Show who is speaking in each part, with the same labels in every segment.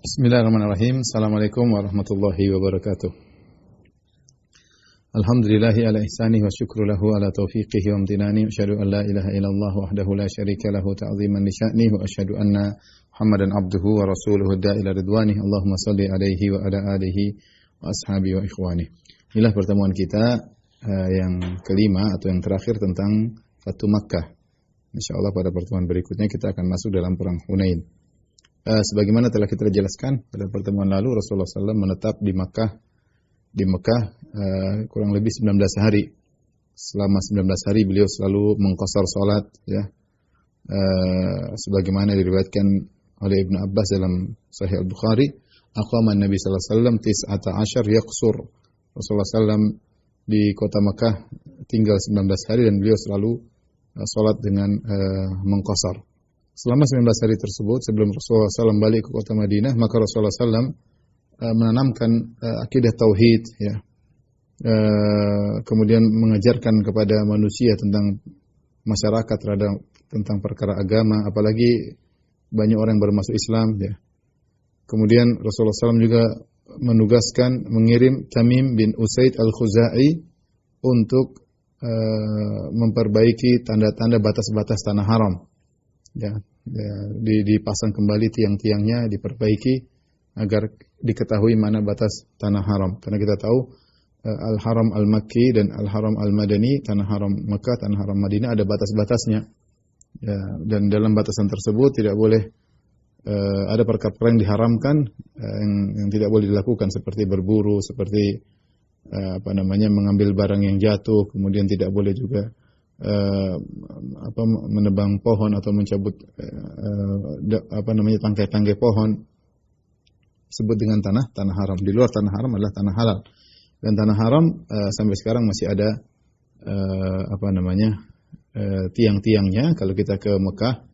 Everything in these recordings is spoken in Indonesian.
Speaker 1: Bismillahirrahmanirrahim. Assalamualaikum warahmatullahi wabarakatuh. Alhamdulillahi ala ihsanihi wa syukru lahu ala taufiqihi wa amtinani. Asyhadu an la ilaha illallah wahdahu la syarika lahu ta'ziman li sya'nihi wa asyhadu anna Muhammadan abduhu wa rasuluhu da'ila ridwanihi. Allahumma salli alaihi wa ala alihi wa ashabihi wa ikhwani. Inilah pertemuan kita yang kelima atau yang terakhir tentang Fatu Makkah. Insyaallah pada pertemuan berikutnya kita akan masuk dalam perang Hunain. Sebagaimana telah kita jelaskan pada pertemuan lalu, Rasulullah SAW menetap di Mekah kurang lebih 19 hari. Selama 19 hari beliau selalu mengqasar salat, ya. Sebagaimana diriwayatkan oleh Ibnu Abbas dalam Sahih Al-Bukhari, aqama Nabi sallallahu alaihi wasallam 19 yaqsur. Rasulullah SAW di kota Mekah tinggal 19 hari dan beliau selalu salat dengan mengqasar. Selama 19 hari tersebut, sebelum Rasulullah SAW balik ke kota Madinah, maka Rasulullah SAW menanamkan akidah tauhid, ya. Kemudian mengajarkan kepada manusia tentang masyarakat tentang perkara agama, apalagi banyak orang yang baru masuk Islam, ya. Kemudian Rasulullah SAW juga menugaskan mengirim Tamim bin Usaid al-Khuzai untuk memperbaiki tanda-tanda batas-batas tanah haram. Ya, dipasang kembali tiang-tiangnya, diperbaiki agar diketahui mana batas tanah haram. Karena kita tahu Al-Haram Al-Makki dan Al-Haram Al-Madani, tanah haram Mekah, tanah haram Madinah ada batas-batasnya. Ya, dan dalam batasan tersebut tidak boleh ada perkara yang diharamkan yang tidak boleh dilakukan, seperti berburu, seperti mengambil barang yang jatuh, kemudian tidak boleh juga menebang pohon atau mencabut tangkai-tangkai pohon, disebut dengan tanah haram. Di luar tanah haram adalah tanah halal. Dan tanah haram sampai sekarang masih ada tiang-tiangnya. Kalau kita ke Mekah,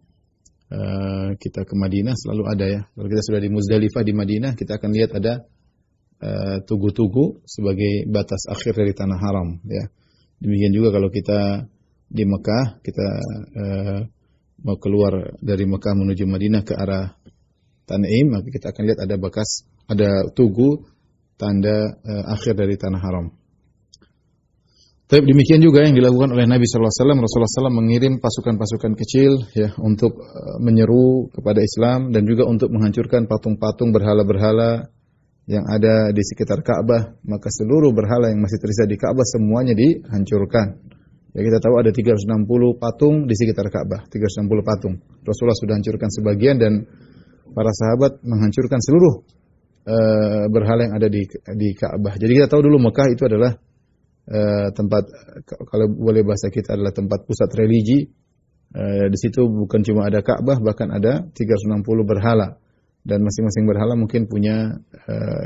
Speaker 1: kita ke Madinah selalu ada, ya. Kalau kita sudah di Muzdalifah di Madinah, kita akan lihat ada tugu-tugu sebagai batas akhir dari tanah haram, ya. Demikian juga kalau kita di Mekah, kita mau keluar dari Mekah menuju Madinah ke arah Tan'im, maka kita akan lihat ada tugu tanda akhir dari tanah haram. Tapi demikian juga yang dilakukan oleh Nabi sallallahu alaihi wasallam. Rasulullah SAW mengirim pasukan-pasukan kecil, ya, untuk menyeru kepada Islam dan juga untuk menghancurkan patung-patung berhala-berhala yang ada di sekitar Ka'bah. Maka seluruh berhala yang masih tersisa di Ka'bah semuanya dihancurkan. Ya, kita tahu ada 360 patung di sekitar Ka'bah, 360 patung. Rasulullah sudah hancurkan sebagian dan para sahabat menghancurkan seluruh berhala yang ada di Ka'bah. Jadi kita tahu dulu Mekah itu adalah tempat, kalau boleh bahasa kita, adalah tempat pusat religi. Di situ bukan cuma ada Ka'bah, bahkan ada 360 berhala. Dan masing-masing berhala mungkin punya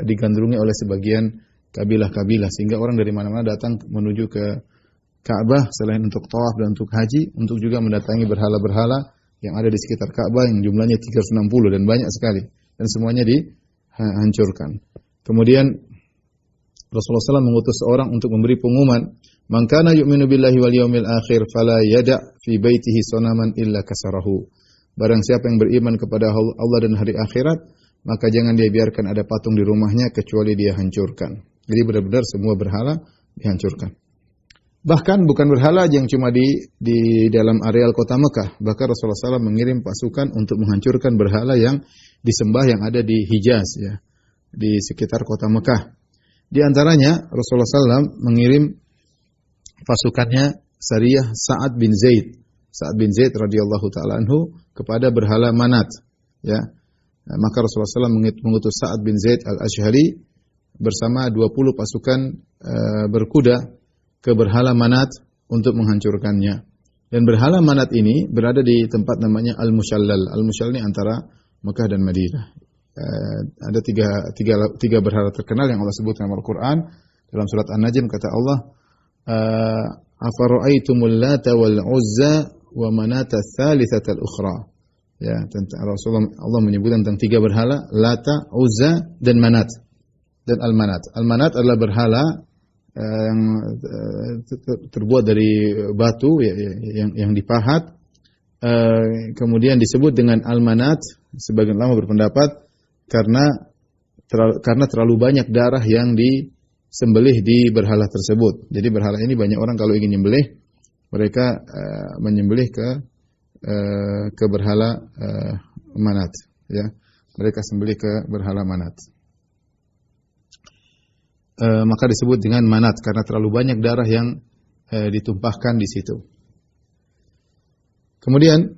Speaker 1: digandrungi oleh sebagian kabilah-kabilah, sehingga orang dari mana-mana datang menuju ke Ka'bah selain untuk tawaf dan untuk haji, untuk juga mendatangi berhala-berhala yang ada di sekitar Ka'bah yang jumlahnya 360 dan banyak sekali, dan semuanya dihancurkan. Kemudian Rasulullah SAW mengutus seorang untuk memberi pengumuman, "Man kana yu'minu billahi wal yawmil akhir fala yada' fi baitihi sanaman illa kasarahu." Barang siapa yang beriman kepada Allah dan hari akhirat, maka jangan dia biarkan ada patung di rumahnya kecuali dia hancurkan. Jadi benar-benar semua berhala dihancurkan. Bahkan bukan berhala yang cuma di dalam areal kota Mekah. Bahkan Rasulullah SAW mengirim pasukan untuk menghancurkan berhala yang disembah yang ada di Hijaz, ya, di sekitar kota Mekah. Di antaranya Rasulullah SAW mengirim pasukannya Sariyah Sa'ad bin Zaid radhiyallahu taala anhu kepada berhala Manat, ya. Maka Rasulullah SAW mengutus Sa'ad bin Zaid al-Ash'ari bersama 20 pasukan berkuda ke berhala Manat untuk menghancurkannya. Dan berhala Manat ini berada di tempat namanya Al-Mushallal. Al-Mushallal ini antara Mekah dan Madinah. Ada tiga berhala terkenal yang Allah sebut dalam Al-Quran. Dalam surat An-Najm kata Allah, "Afara'aitumul Lata wal Uzza wa Manata tsalitsatal ukhra." Ya, tentang Rasulullah, Allah menyebutkan tentang tiga berhala, Lata, Uzza dan Manat. Dan Al-Manat. Al-Manat adalah berhala yang terbuat dari batu, yang dipahat, kemudian disebut dengan Al-Manat. Sebagian ulama berpendapat karena terlalu banyak darah yang disembelih di berhala tersebut. Jadi berhala ini banyak orang kalau ingin menyembelih, mereka menyembelih ke berhala Manat, ya. Mereka sembelih ke berhala Manat. Maka disebut dengan Manat karena terlalu banyak darah yang ditumpahkan di situ. Kemudian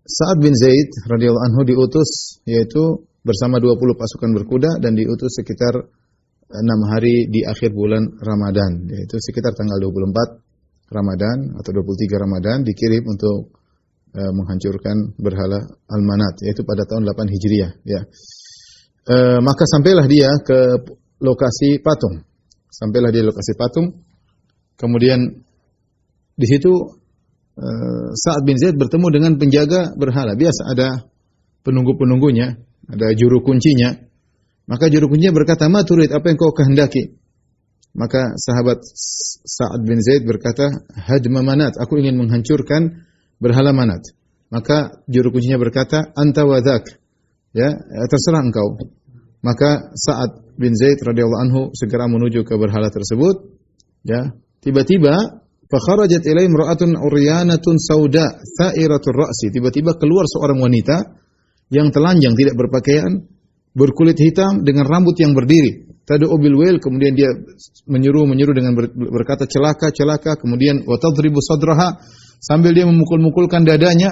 Speaker 1: Sa'ad bin Zaid radhiyallahu anhu diutus, yaitu bersama 20 pasukan berkuda, dan diutus sekitar 6 hari di akhir bulan Ramadan, yaitu sekitar tanggal 24 Ramadan atau 23 Ramadan, dikirim untuk menghancurkan berhala Al-Manat, yaitu pada tahun 8 Hijriah, ya. Maka sampailah dia ke lokasi patung. Kemudian di situ Sa'ad bin Zaid bertemu dengan penjaga berhala. Biasa ada penunggu-penunggunya, ada juru kuncinya. Maka juru kuncinya berkata, "Ma turid, apa yang kau kehendaki?" Maka sahabat Sa'ad bin Zaid berkata, "Hadma Manat, aku ingin menghancurkan berhala Manat." Maka juru kuncinya berkata, "Anta wa dzak." Ya, terserah engkau. Maka Sa'ad bin Zaid radhiyallahu anhu segera menuju ke berhala tersebut. Ya, tiba-tiba fakharajat ilaihim ra'atun uryanatun sauda tha'iratur ra'si. Tiba-tiba keluar seorang wanita yang telanjang, tidak berpakaian, berkulit hitam dengan rambut yang berdiri. Tad'u bil wail, kemudian dia menyeru dengan berkata celaka, kemudian wa tadribu sadraha, sambil dia memukul-mukulkan dadanya.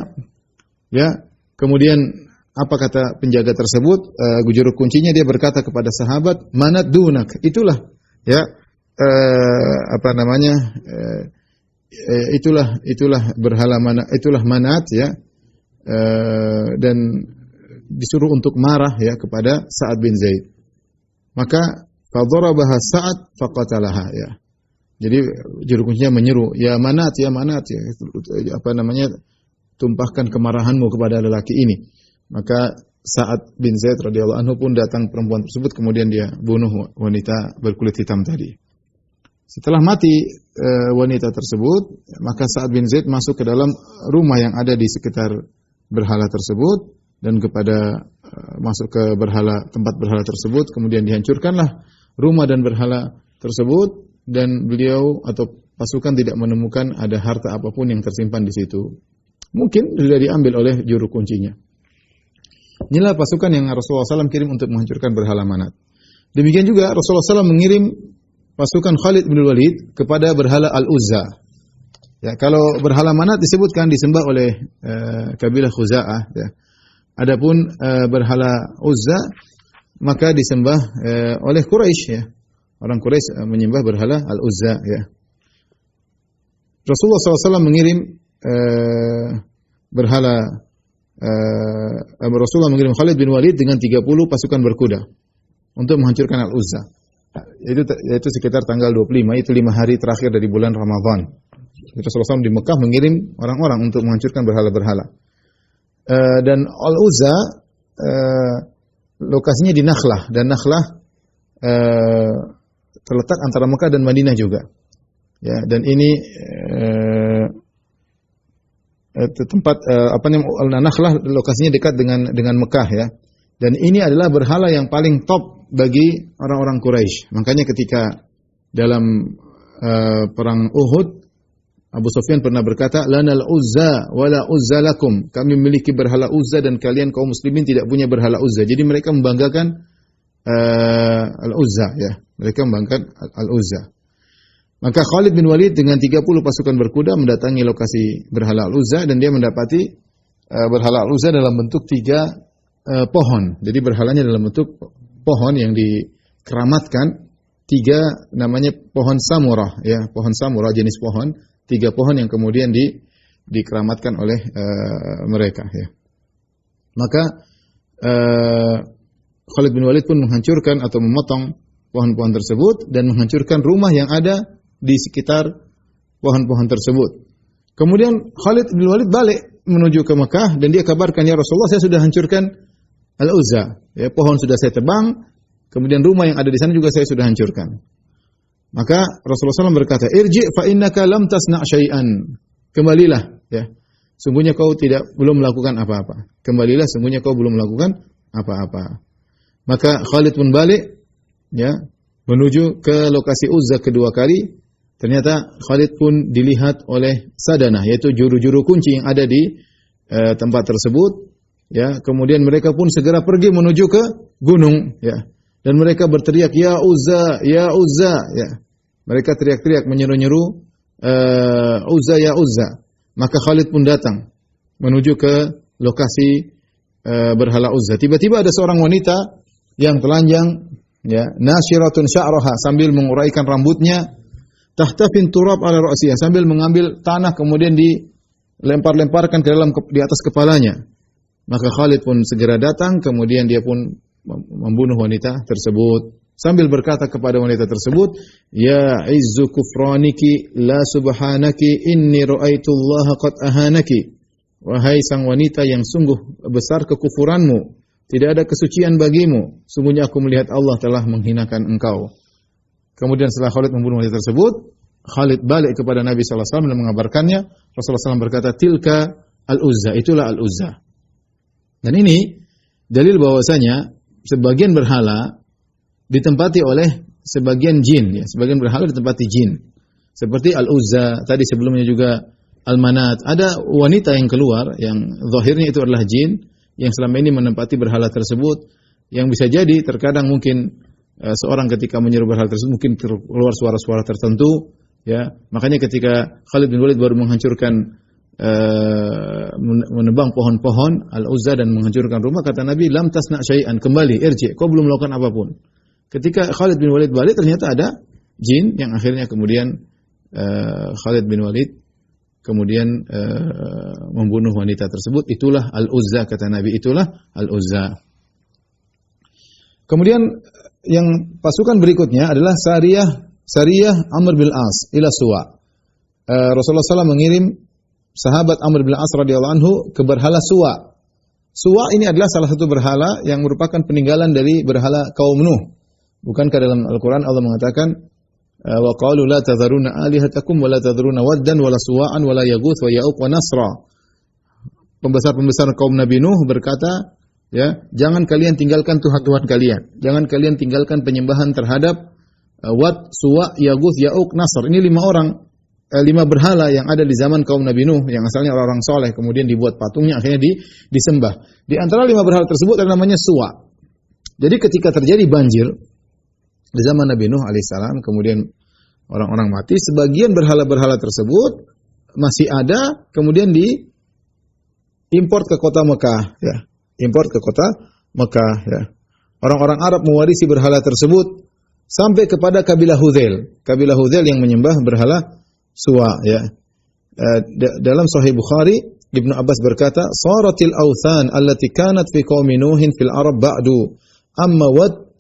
Speaker 1: Ya, kemudian apa kata penjaga tersebut? Juru kuncinya, dia berkata kepada sahabat, "Manat dunak." Itulah, ya, itulah berhala Manat, itulah Manat, ya. Dan disuruh untuk marah, ya, kepada Sa'ad bin Zaid. Maka fadharabaha Sa'ad faqatalaha, ya. Jadi juru kuncinya menyeru, "Ya Manat, ya Manat, ya, tumpahkan kemarahanmu kepada lelaki ini." Maka Sa'ad bin Zaid radhiyallahu anhu pun datang perempuan tersebut, kemudian dia bunuh wanita berkulit hitam tadi. Setelah mati wanita tersebut, maka Sa'ad bin Zaid masuk ke dalam rumah yang ada di sekitar berhala tersebut, dan masuk ke tempat berhala tersebut, kemudian dihancurkanlah rumah dan berhala tersebut, dan beliau atau pasukan tidak menemukan ada harta apapun yang tersimpan di situ. Mungkin sudah diambil oleh juru kuncinya. Inilah pasukan yang Rasulullah SAW kirim untuk menghancurkan berhala Manat. Demikian juga Rasulullah SAW mengirim pasukan Khalid bin Walid kepada berhala Al-Uzza. Ya, kalau berhala Manat disembah oleh kabilah Khuza'ah, ya. Adapun berhala Uzza maka disembah oleh Quraisy, ya. Orang Quraisy menyembah berhala Al-Uzza, ya. Rasulullah SAW mengirim Rasulullah mengirim Khalid bin Walid dengan 30 pasukan berkuda untuk menghancurkan Al-Uzza. Yaitu sekitar tanggal 25, itu 5 hari terakhir dari bulan Ramadan. Rasulullah SAW di Mekah mengirim orang-orang untuk menghancurkan berhala-berhala. Dan Al-Uzza lokasinya di Nakhlah, dan Nakhlah terletak antara Mekah dan Madinah juga. Ya, dan ini tempat Nakhlah lokasinya dekat dengan Mekah, ya. Dan ini adalah berhala yang paling top bagi orang-orang Quraisy. Makanya ketika dalam perang Uhud, Abu Sufyan pernah berkata, "Lanal Uzza wala Uzza lakum." Kami memiliki berhala Uzza dan kalian kaum muslimin tidak punya berhala Uzza. Jadi mereka membanggakan Al-Uzza, ya. Mereka membanggakan Al-Uzza. Maka Khalid bin Walid dengan 30 pasukan berkuda mendatangi lokasi berhala Al-Uzza, dan dia mendapati berhala Al-Uzza dalam bentuk 3 pohon. Jadi berhalanya dalam bentuk pohon yang dikeramatkan, 3 namanya pohon samurah, ya, pohon samurah, jenis pohon, 3 pohon yang kemudian dikeramatkan oleh mereka, ya. Maka Khalid bin Walid pun menghancurkan atau memotong pohon-pohon tersebut dan menghancurkan rumah yang ada di sekitar pohon-pohon tersebut. Kemudian Khalid bin Walid balik menuju ke Mekah, dan dia kabarkan, "Ya Rasulullah, saya sudah hancurkan Al-Uzza, ya, pohon sudah saya tebang, kemudian rumah yang ada di sana juga saya sudah hancurkan." Maka Rasulullah SAW berkata, "Irji' fa innaka lam tasna' syai'an." Kembalilah, ya. sungguhnya kau belum melakukan apa-apa. Kembalilah, sungguhnya kau belum melakukan apa-apa. Maka Khalid pun balik, ya, menuju ke lokasi Uzza kedua kali. Ternyata Khalid pun dilihat oleh Sadanah, yaitu juru-juru kunci yang ada di tempat tersebut. Ya, kemudian mereka pun segera pergi menuju ke gunung. Ya, dan mereka berteriak, ya Uzza, ya Uzza. Ya, mereka teriak-teriak menyeru-nyeru, Uzza, ya Uzza. Maka Khalid pun datang menuju ke lokasi berhala Uzza. Tiba-tiba ada seorang wanita yang telanjang, ya, nasyiratun sya'raha, sambil menguraikan rambutnya, tahtafin turab ala ra'siyah, sambil mengambil tanah kemudian dilempar-lemparkan di atas kepalanya. Maka Khalid pun segera datang, kemudian dia pun membunuh wanita tersebut sambil berkata kepada wanita tersebut, ya izzu kufraniki la subhanaki inni ra'aitullaha qad ahanaki. Wahai sang wanita yang sungguh besar kekufuranmu, tidak ada kesucian bagimu. Sungguhnya aku melihat Allah telah menghinakan engkau. Kemudian setelah Khalid membunuh wanita tersebut, Khalid balik kepada Nabi sallallahu alaihi wasallam dan mengabarkannya. Rasulullah SAW berkata, tilka al-Uzza, itulah al-Uzza. Dan ini dalil bahwasanya sebagian berhala ditempati oleh sebagian jin, ya, sebagian berhala ditempati jin. Seperti al-Uzza, tadi sebelumnya juga al-Manat. Ada wanita yang keluar yang zahirnya itu adalah jin yang selama ini menempati berhala tersebut, yang bisa jadi terkadang mungkin seorang ketika menyeru berhala tersebut mungkin keluar suara-suara tertentu, ya. Makanya ketika Khalid bin Walid baru menghancurkan menebang pohon-pohon Al-Uzza dan menghancurkan rumah, kata Nabi, lam tasna syai'an, kembali, irji, kau belum melakukan apapun. Ketika Khalid bin Walid balik, ternyata ada jin yang akhirnya kemudian Khalid bin Walid kemudian membunuh wanita tersebut. Itulah Al-Uzza, kata Nabi, itulah Al-Uzza. Kemudian yang pasukan berikutnya adalah Sariyah Amr bin As ila Suwa. Rasulullah SAW mengirim sahabat Amr bin As radhiyallahu anhu ke berhala Suwa. Suwa ini adalah salah satu berhala yang merupakan peninggalan dari berhala kaum Nuh. Bukankah dalam Al-Quran Allah mengatakan, wa qalu la tadharuna alihatakum wa la tadharuna waddan wa la suwa'an wa la yaghut wa ya'uq wa nasra. Pembesar-pembesar kaum Nabi Nuh berkata, ya, jangan kalian tinggalkan Tuhan-Tuhan kalian. Jangan kalian tinggalkan penyembahan terhadap Wad, Suwa, Yaghut, Ya'uq, Nasr. Ini 5 berhala yang ada di zaman kaum Nabi Nuh yang asalnya orang-orang soleh, kemudian dibuat patungnya, akhirnya disembah. Di antara 5 berhala tersebut ada namanya Suwa. Jadi ketika terjadi banjir di zaman Nabi Nuh alaihissalam, kemudian orang-orang mati, sebagian berhala-berhala tersebut masih ada, kemudian diimport ke kota Mekah, ya. Import ke kota Mekah, ya. Orang-orang Arab mewarisi berhala tersebut sampai kepada kabilah Hudzail. Kabilah Hudzail yang menyembah berhala Suwa, ya. Dalam Sahih Bukhari, Ibnu Abbas berkata, "Saratil awthan allati kanat fi qaumi Nuhin fil Arab ba'du, amma Wad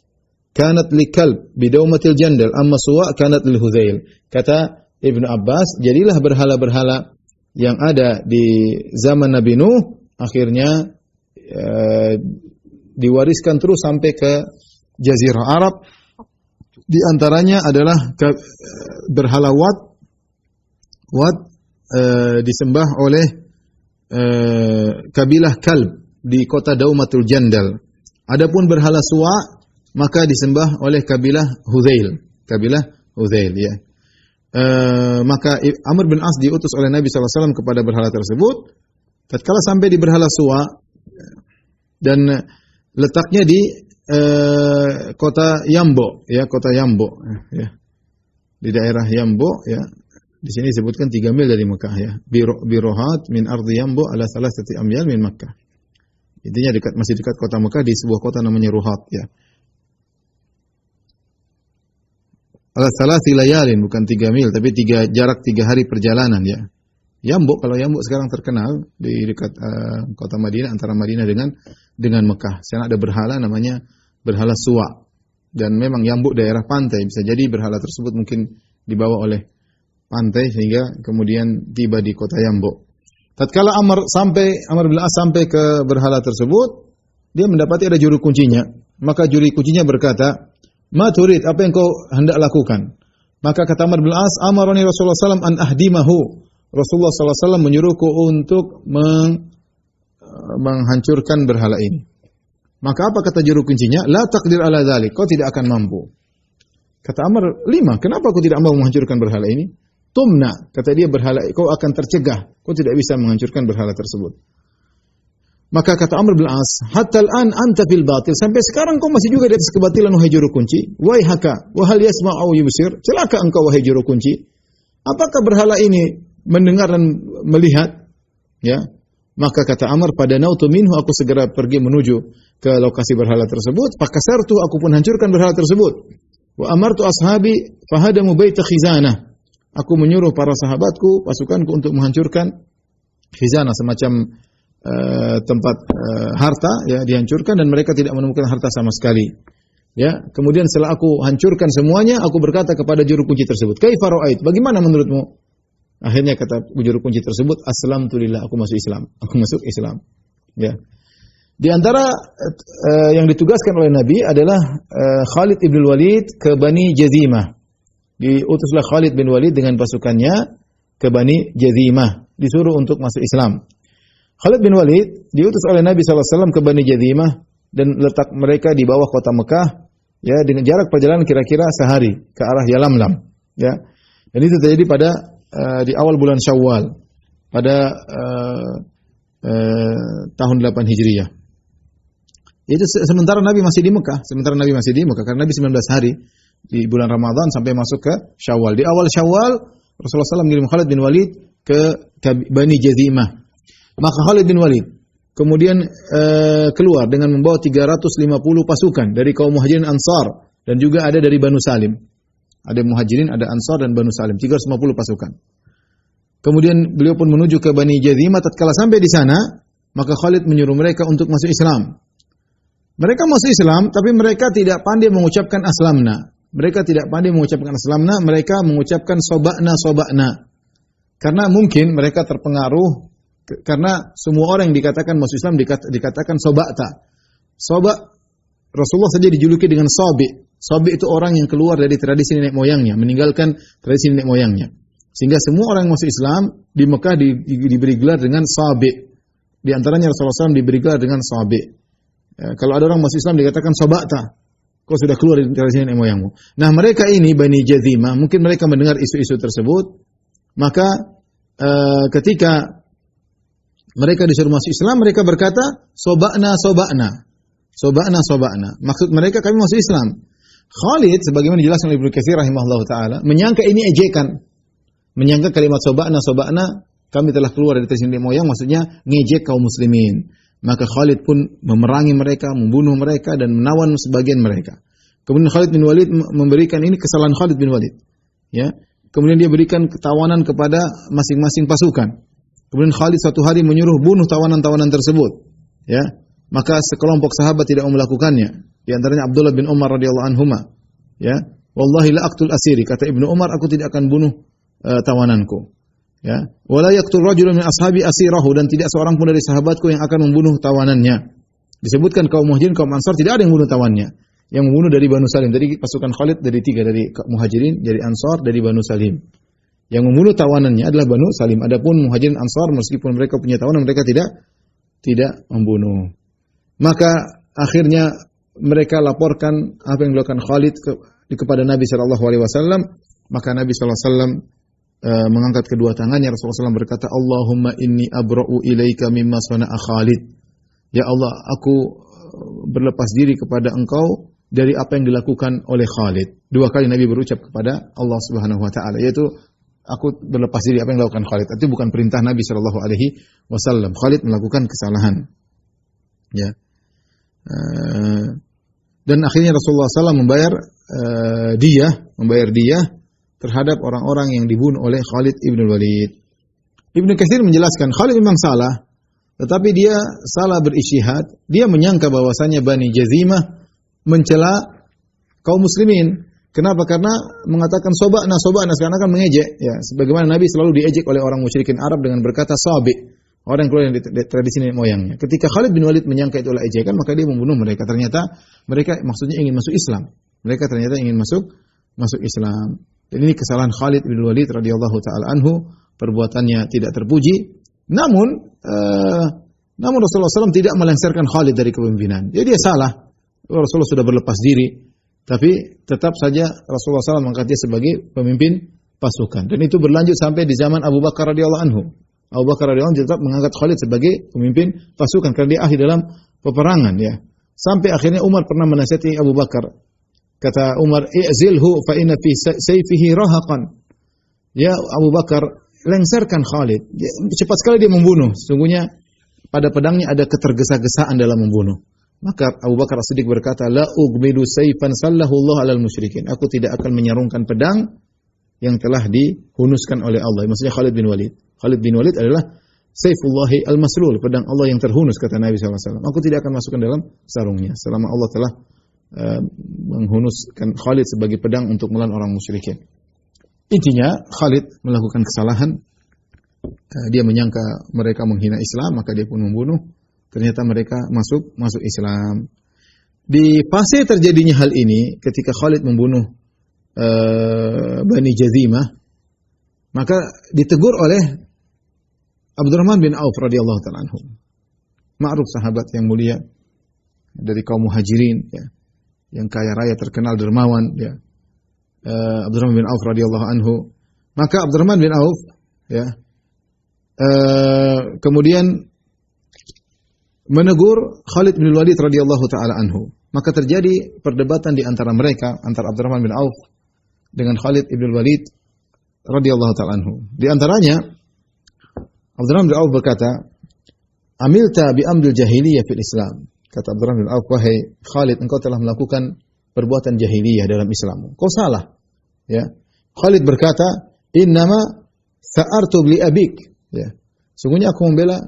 Speaker 1: kanat likalb bidaumatil jandal, amma Suwa kanat lil Hudzail." Kata Ibnu Abbas, jadilah berhala-berhala yang ada di zaman Nabi Nuh akhirnya diwariskan terus sampai ke Jazirah Arab. Di antaranya adalah berhala Wad disembah oleh kabilah Kalb di kota Daumatul Jandal. Adapun berhala Suwa maka disembah oleh kabilah Hudzail, ya. Maka Amr bin As diutus oleh Nabi SAW kepada berhala tersebut. Tatkala sampai di berhala Suwa, dan letaknya di kota Yambo, ya, kota Yambo, ya, di daerah Yambo, ya. Di sini disebutkan 3 mil dari Mekah, ya. Birohat min ardi Yambo ala salasati amyal min Makkah. Intinya masih dekat kota Mekah, di sebuah kota namanya Ruhat, ya. Ala salasi layalin, bukan 3 mil, tapi jarak 3 hari perjalanan, ya. Yambo, kalau Yambo sekarang terkenal di dekat kota Madinah, antara Madinah dengan Mekah. Sana ada berhala namanya berhala Suwa. Dan memang Yambo daerah pantai, bisa jadi berhala tersebut mungkin dibawa oleh pantai sehingga kemudian tiba di kota Yambo. Tatkala Amr bin As sampai ke berhala tersebut, dia mendapati ada juru kuncinya. Maka juru kuncinya berkata, "Ma turid, apa yang kau hendak lakukan?" Maka kata Amr bin As, "Amarani Rasulullah SAW an ahdimahu Rasulullah SAW menyuruhku untuk menghancurkan berhala ini. Maka apa kata juru kuncinya? La taqdir ala dzalik, kau tidak akan mampu. Kata Amr, 5, kenapa aku tidak mau menghancurkan berhala ini? Tumna, kata dia, berhala, kau akan tercegah, kau tidak bisa menghancurkan berhala tersebut. Maka kata Amr bin As, hatta al-an anta fil batil, sampai sekarang kau masih juga di atas kebatilan wahai juru kunci. Waihaka, wa hal yasma'u yubsir, celaka engkau wahai juru kunci. Apakah berhala ini mendengar dan melihat? Ya. Maka kata Amr, pada nautu minhu, aku segera pergi menuju ke lokasi berhala tersebut. Fakasartu, aku pun hancurkan berhala tersebut. Wa amartu ashabi fahadamu baita khizanah. Aku menyuruh para sahabatku, pasukanku untuk menghancurkan khizanah, semacam tempat harta, ya, dihancurkan dan mereka tidak menemukan harta sama sekali. Ya, kemudian setelah aku hancurkan semuanya, aku berkata kepada juru kunci tersebut, "Kaifa ra'ait? Bagaimana menurutmu?" Akhirnya kata juru kunci tersebut, "Aslamtu lillah, aku masuk Islam." Aku masuk Islam. Ya. Di antara yang ditugaskan oleh Nabi adalah Khalid ibn Walid ke Bani Jazimah. Diutuslah Khalid bin Walid dengan pasukannya ke Bani Jazimah, disuruh untuk masuk Islam. Khalid bin Walid diutus oleh Nabi SAW ke Bani Jazimah dan letak mereka di bawah kota Mekah, ya, dengan jarak perjalanan kira-kira sehari ke arah Yalamlam. Ya. Dan itu terjadi pada di awal bulan Syawal pada tahun 8 Hijriah. Itu sementara Nabi masih di Mekah, karena Nabi 19 hari di bulan Ramadan sampai masuk ke Syawal. Di awal Syawal Rasulullah SAW mengirim Khalid bin Walid ke Bani Jazimah. Maka Khalid bin Walid kemudian keluar dengan membawa 350 pasukan dari kaum Muhajirin Ansar dan juga ada dari Banu Salim. Ada Muhajirin, ada Ansar dan Banu Salim, 350 pasukan. Kemudian beliau pun menuju ke Bani Jazimah. Tatkala sampai di sana, maka Khalid menyuruh mereka untuk masuk Islam. Mereka masuk Islam, tapi mereka tidak pandai mengucapkan aslamna. Mereka mengucapkan soba'na. Karena mungkin mereka terpengaruh, karena semua orang yang dikatakan masuk Islam dikatakan soba'ta. Soba' Rasulullah saja dijuluki dengan sobi'. Sobi' itu orang yang keluar dari tradisi nenek moyangnya, meninggalkan tradisi nenek moyangnya. Sehingga semua orang yang masuk Islam di Mekah diberi gelar dengan sobi'. Di antaranya Rasulullah SAW diberi gelar dengan sobi'. Ya, kalau ada orang masuk Islam dikatakan soba'ta. Kau sudah keluar dari tradisi nenek moyangmu. Nah, mereka ini Bani Jazimah, mungkin mereka mendengar isu-isu tersebut, maka ketika mereka disuruh masuk Islam, mereka berkata soba'na. Maksud mereka kami masuk Islam. Khalid sebagaimana dijelaskan oleh Ibnu Katsir rahimahullah taala menyangka ini ejekan. Menyangka kalimat soba'na kami telah keluar dari tradisi nenek moyang, maksudnya ngejek kaum muslimin. Maka Khalid pun memerangi mereka, membunuh mereka dan menawan sebagian mereka. Kemudian Khalid bin Walid memberikan, ini kesalahan Khalid bin Walid. Ya. Kemudian dia berikan ketawanan kepada masing-masing pasukan. Kemudian Khalid suatu hari menyuruh bunuh tawanan-tawanan tersebut. Ya. Maka sekelompok sahabat tidak melakukannya. Di antaranya Abdullah bin Umar radhiyallahu anhuma. Ya. Wallahi la aqtul asiri, kata Ibnu Umar, aku tidak akan bunuh tawananku. Ya. Wala yaqtul rajulun min ashabi asirahu, dan tidak seorang pun dari sahabatku yang akan membunuh tawanannya. Disebutkan kaum Muhajirin, kaum Ansar tidak ada yang membunuh tawannya. Yang membunuh dari Banu Salim. Jadi pasukan Khalid dari 3, dari Muhajirin, dari Ansar, dari Banu Salim. Yang membunuh tawanannya adalah Banu Salim. Adapun Muhajirin Ansar meskipun mereka punya tawanan, mereka tidak membunuh. Maka akhirnya mereka laporkan apa yang dilakukan Khalid kepada Nabi sallallahu alaihi wasallam. Maka Nabi sallallahu alaihi wasallam mengangkat kedua tangannya. Rasulullah SAW berkata, Allahumma inni abra'u ilaika mimma sana'a Khalid. Ya Allah, aku berlepas diri kepada engkau dari apa yang dilakukan oleh Khalid. 2 kali Nabi berucap kepada Allah Subhanahu wa taala, yaitu aku berlepas diri apa yang dilakukan Khalid. Itu bukan perintah Nabi sallallahu alaihi wasallam. Khalid melakukan kesalahan. Ya. Dan akhirnya Rasulullah SAW membayar diyah terhadap orang-orang yang dibunuh oleh Khalid ibn Walid. Ibnu Katsir menjelaskan Khalid memang salah, tetapi dia salah berijtihad. Dia menyangka bahwasanya Bani Jazimah mencela kaum muslimin. Kenapa? Karena mengatakan soba'na seakan-akan mengejek. Ya, sebagaimana Nabi selalu diejek oleh orang musyrikin Arab dengan berkata sabi', orang keluar dari tradisi nenek moyangnya. Ketika Khalid bin Walid menyangka itu adalah ejekan, maka dia membunuh mereka. Ternyata mereka maksudnya ingin masuk Islam. Mereka ternyata ingin masuk Islam. Dan ini kesalahan Khalid bin Walid radhiyallahu taala anhu. perbuatannya tidak terpuji. Namun Rasulullah SAW tidak melengsarkan Khalid dari kepemimpinan. Jadi dia salah. Rasulullah sudah berlepas diri, tapi tetap saja Rasulullah SAW mengangkat dia sebagai pemimpin pasukan. Dan itu berlanjut sampai di zaman Abu Bakar radhiyallahu anhu. Abu Bakar radhiyallahu anhu tetap mengangkat Khalid sebagai pemimpin pasukan karena dia ahli dalam peperangan, ya. Sampai akhirnya Umar pernah menasihati Abu Bakar. Kata Umar, "I'zilhu fa inna fi sayfihi rahaqan." Ya Abu Bakar, lengsarkan Khalid. Cepat sekali dia membunuh. Sesungguhnya pada pedangnya ada ketergesa-gesaan dalam membunuh. Maka Abu Bakar As-Siddiq berkata, "La ughmidu sayfan sallahu Allah 'alal musyrikin." Aku tidak akan menyarungkan pedang yang telah dihunuskan oleh Allah. Maksudnya Khalid bin Walid. Khalid bin Walid adalah Saifullahi al-Maslul, pedang Allah yang terhunus, kata Nabi SAW. Aku tidak akan masukkan dalam sarungnya selama Allah telah menghunuskan Khalid sebagai pedang untuk melawan orang musyrikin. Intinya Khalid melakukan kesalahan. Dia menyangka mereka menghina Islam, maka dia pun membunuh. Ternyata mereka masuk Islam. Di fase terjadinya hal ini, ketika Khalid membunuh Bani Jazimah, maka ditegur oleh Abdurrahman bin Auf radhiyallahu ta'ala anhu. Ma'ruf, sahabat yang mulia dari kaum Muhajirin, ya, yang kaya raya, terkenal dermawan, ya. Abdurrahman bin Auf radhiyallahu anhu. Maka Abdurrahman bin Auf, ya, kemudian menegur Khalid bin Walid radhiyallahu taala anhu. Maka terjadi perdebatan di antara mereka, antara Abdurrahman bin Auf dengan Khalid bin Walid radhiyallahu taala anhu. Di antaranya Abdurrahman bin Auf berkata, "Amilta bi amdil jahiliyah fil Islam." Kata Abdurrahman bin Auf, "Wahai Khalid, engkau telah melakukan perbuatan jahiliyah dalam Islam. Kau salah." Ya. Khalid berkata, "Innama sa'artu li abik." Ya. Sungguhnya aku membela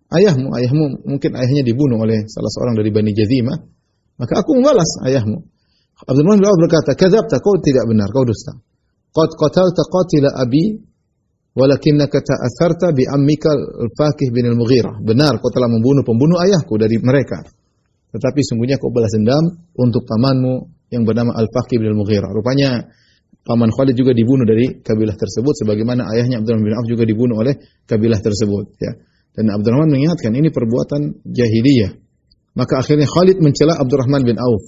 Speaker 1: ayahmu mungkin ayahnya dibunuh oleh salah seorang dari Bani Jazimah, maka aku membalas ayahmu. Abdurrahman bin Auf berkata, "Kadzabta, kau tidak benar, kau dusta. Qad qatalta qatila abi, walakinnaka ta'atharta bi ammika al-Fakih bin al-Mughirah." Benar, kau telah membunuh pembunuh ayahku dari mereka. Tetapi sungguhnya kau balas dendam untuk pamanmu yang bernama Al-Fakih bin al-Mughirah. Rupanya paman Khalid juga dibunuh dari kabilah tersebut, sebagaimana ayahnya Abdurrahman bin Auf juga dibunuh oleh kabilah tersebut, ya. Dan Abdurrahman mengingatkan ini perbuatan jahiliyah. Maka akhirnya Khalid mencela Abdurrahman bin Auf.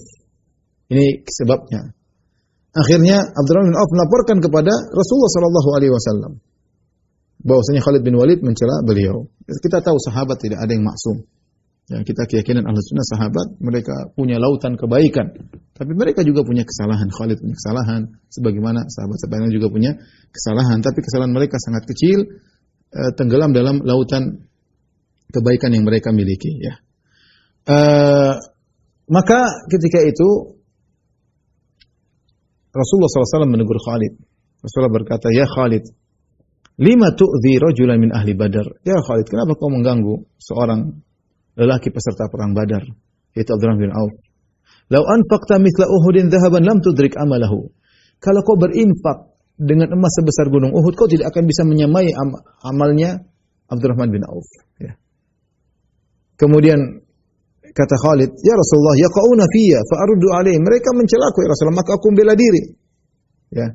Speaker 1: Ini sebabnya. Akhirnya Abdurrahman bin Auf melaporkan kepada Rasulullah sallallahu alaihi wasallam bahwasanya Khalid bin Walid mencela beliau. Kita tahu sahabat tidak ada yang maksum. Ya, kita keyakinan Ahlus Sunnah, sahabat mereka punya lautan kebaikan, tapi mereka juga punya kesalahan. Khalid punya kesalahan, sebagaimana sahabat-sahabat juga punya kesalahan, tapi kesalahan mereka sangat kecil, tenggelam dalam lautan kebaikan yang mereka miliki, ya. Maka ketika itu Rasulullah SAW menegur Khalid. Rasulullah berkata, "Ya Khalid, lima tu'dhi rajulan min ahli Badar." Ya Khalid, kenapa kau mengganggu seorang lelaki peserta perang Badar, yaitu Abdurrahman bin Auf? "Lau anfaqta mithla Uhudin dhahaban lam tudrik amalahu." Kalau kau berinfak dengan emas sebesar gunung Uhud, kau tidak akan bisa menyamai amalnya Abdurrahman bin Auf, ya. Kemudian kata Khalid, "Ya Rasulullah, yaqauna fiyya fa aruddu alaihim." Mereka mencelaku ya Rasulullah, maka aku membela diri. Ya.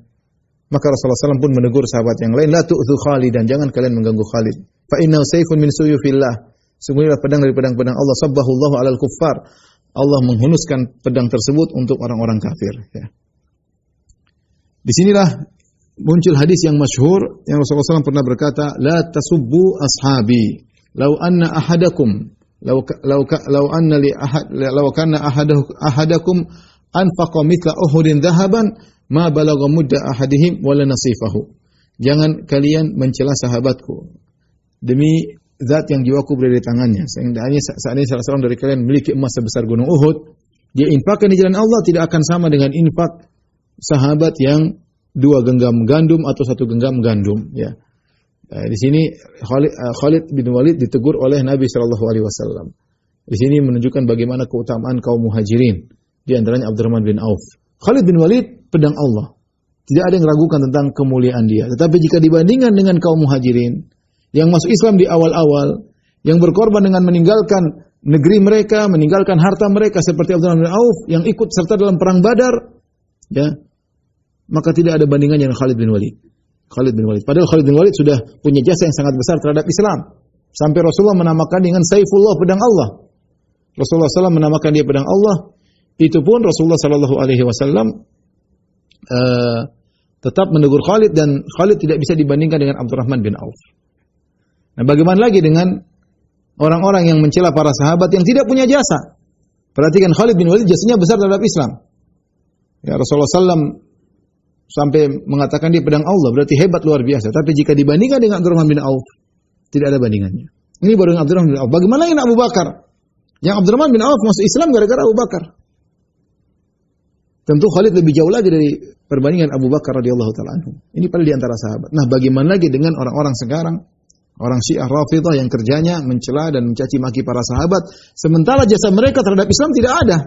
Speaker 1: Maka Rasulullah SAW pun menegur sahabat yang lain, "La tu'dhu Khalidan." Jangan kalian mengganggu Khalid. "Fa innahu sayfun min suyufillah." Sungguhnya pedang dari pedang-pedang Allah, sabbahullahu alal kuffar. Allah menghunuskan pedang tersebut untuk orang-orang kafir, ya. Disinilah muncul hadis yang masyhur yang Rasulullah SAW pernah berkata, "La tasubbu ashabi. Law anna ahadakum law anna li ahad law kana ahadakum anfaqa mithla Uhudin dhahaban ma balagha mudda ahadihim wala nasifahu." Jangan kalian mencela sahabatku. Demi zat yang jiwaku berada di tangannya, seandainya salah seorang dari kalian memiliki emas sebesar gunung Uhud, dia infakkan di jalan Allah tidak akan sama dengan infak sahabat yang 2 genggam gandum atau 1 genggam gandum, ya. Di sini Khalid bin Walid ditegur oleh Nabi sallallahu alaihi wasallam. Di sini menunjukkan bagaimana keutamaan kaum Muhajirin, di antaranya Abdurrahman bin Auf. Khalid bin Walid pedang Allah. Tidak ada yang meragukan tentang kemuliaan dia. Tetapi jika dibandingkan dengan kaum Muhajirin yang masuk Islam di awal-awal, yang berkorban dengan meninggalkan negeri mereka, meninggalkan harta mereka seperti Abdurrahman bin Auf yang ikut serta dalam perang Badar, ya, maka tidak ada bandingannya dengan Khalid bin Walid. Khalid bin Walid. Padahal Khalid bin Walid sudah punya jasa yang sangat besar terhadap Islam. Sampai Rasulullah menamakan dengan Saifullah, pedang Allah. Rasulullah SAW menamakan dia pedang Allah. Itu pun Rasulullah SAW tetap menegur Khalid, dan Khalid tidak bisa dibandingkan dengan Abdurrahman bin Auf. Nah, bagaimana lagi dengan orang-orang yang mencela para sahabat yang tidak punya jasa? Perhatikan, Khalid bin Walid jasanya besar terhadap Islam. Ya, Rasulullah SAW sampai mengatakan dia pedang Allah, berarti hebat luar biasa. Tapi jika dibandingkan dengan Abdurrahman bin Auf, tidak ada bandingannya. Ini baru dengan Abdurrahman bin Auf. Bagaimana dengan Abu Bakar? Yang Abdurrahman bin Auf masuk Islam gara-gara Abu Bakar. Tentu Khalid lebih jauh lagi dari perbandingan Abu Bakar radhiyallahu taala anhu. Ini pada di antara sahabat. Nah, bagaimana lagi dengan orang-orang sekarang? Orang Syiah Rafidhah yang kerjanya mencela dan mencaci maki para sahabat, sementara jasa mereka terhadap Islam tidak ada.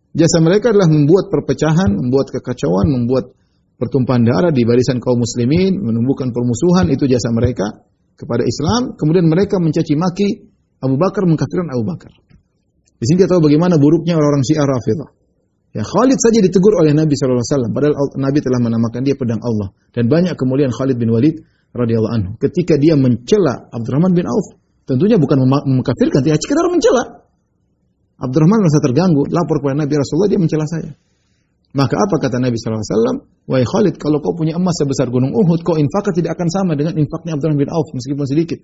Speaker 1: Jasa mereka adalah membuat perpecahan, membuat kekacauan, membuat pertumpahan darah di barisan kaum muslimin, menumbuhkan permusuhan. Itu jasa mereka kepada Islam. Kemudian mereka mencaci maki Abu Bakar, mengkafirkan Abu Bakar. Di sini kita tahu bagaimana buruknya orang-orang Syiah Rafidhah. Ya, Khalid saja ditegur oleh Nabi SAW, padahal Nabi telah menamakan dia pedang Allah. Dan banyak kemuliaan Khalid bin Walid radhiyallahu anhu. Ketika dia mencela Abdurrahman bin Auf, tentunya bukan mengkafirkan, dia sekedar mencela. Abdurrahman merasa terganggu, lapor kepada Nabi, Rasulullah, dia mencela saya. Maka apa kata Nabi SAW? Wahai Khalid, kalau kau punya emas sebesar gunung Uhud, kau infakkan tidak akan sama dengan infaknya Abdurrahman bin Auf, meskipun sedikit.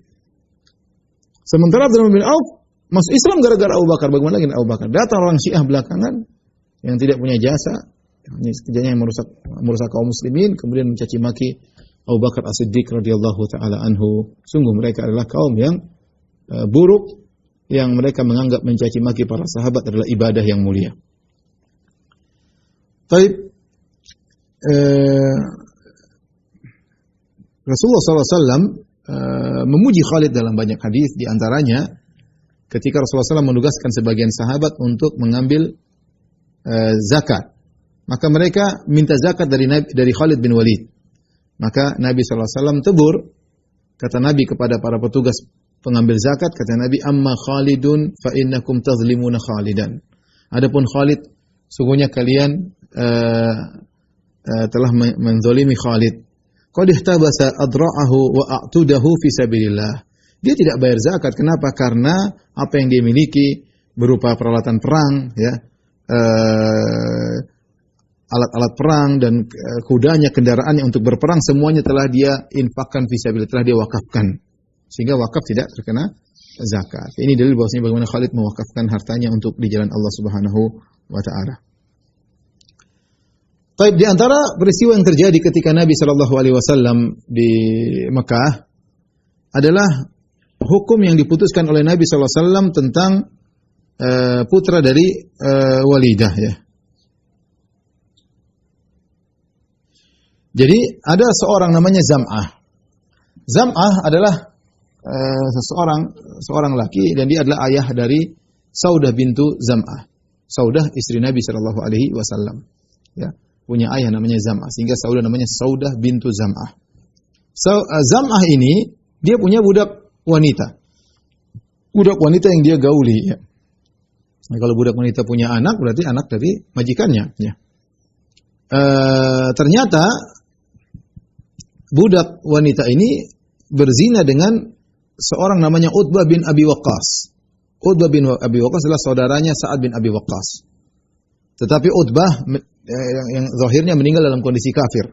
Speaker 1: Sementara Abdurrahman bin Auf masuk Islam gara-gara Abu Bakar. Bagaimana lagi Abu Bakar? Datang orang Syiah belakangan yang tidak punya jasa, kerjanya yang merusak kaum muslimin, kemudian mencaci maki Abu Bakar As-Siddiq radhiyallahu taala anhu. Sungguh mereka adalah kaum yang buruk, yang mereka menganggap mencaci maki para sahabat adalah ibadah yang mulia. Taib, Rasulullah SAW memuji Khalid dalam banyak hadis, di antaranya ketika Rasulullah SAW menugaskan sebagian sahabat untuk mengambil zakat, maka mereka minta zakat dari Khalid bin Walid. Maka Nabi SAW tegur, kata Nabi kepada para petugas pengambil zakat, kata Nabi, amma Khalidun fa innakum tazlimuna Khalidan. Adapun Khalid, sungguhnya kalian telah menzalimi Khalid. Qad ihtabasa adra'ahu wa a'tudahu fi sabilillah. Dia tidak bayar zakat. Kenapa? Karena apa yang dia miliki berupa peralatan perang, ya, alat-alat perang dan kudanya, kendaraannya untuk berperang, semuanya telah dia infakkan fi sabilillah, telah dia wakafkan. Sehingga wakaf tidak terkena zakat. Ini dalil bahwasanya bagaimana Khalid mewakafkan hartanya untuk di jalan Allah Subhanahu wa taala. Baik, di antara peristiwa yang terjadi ketika Nabi sallallahu alaihi wasallam di Mekah adalah hukum yang diputuskan oleh Nabi sallallahu alaihi wasallam tentang putra dari Walidah, ya. Jadi ada seorang namanya Zam'ah. Zam'ah adalah seorang laki, dan dia adalah ayah dari Saudah bintu Zam'ah. Saudah istri Nabi sallallahu alaihi wasallam, ya, punya ayah namanya Zam'ah, sehingga Saudah namanya Saudah bintu Zam'ah. Zam'ah ini dia punya budak wanita. Budak wanita yang dia gauli, ya. Nah, kalau budak wanita punya anak, berarti anak dari majikannya, ya. Ternyata budak wanita ini berzina dengan seorang namanya Utbah bin Abi Waqqas. Utbah bin Abi Waqqas adalah saudaranya Sa'ad bin Abi Waqqas. Tetapi Utbah yang zahirnya meninggal dalam kondisi kafir.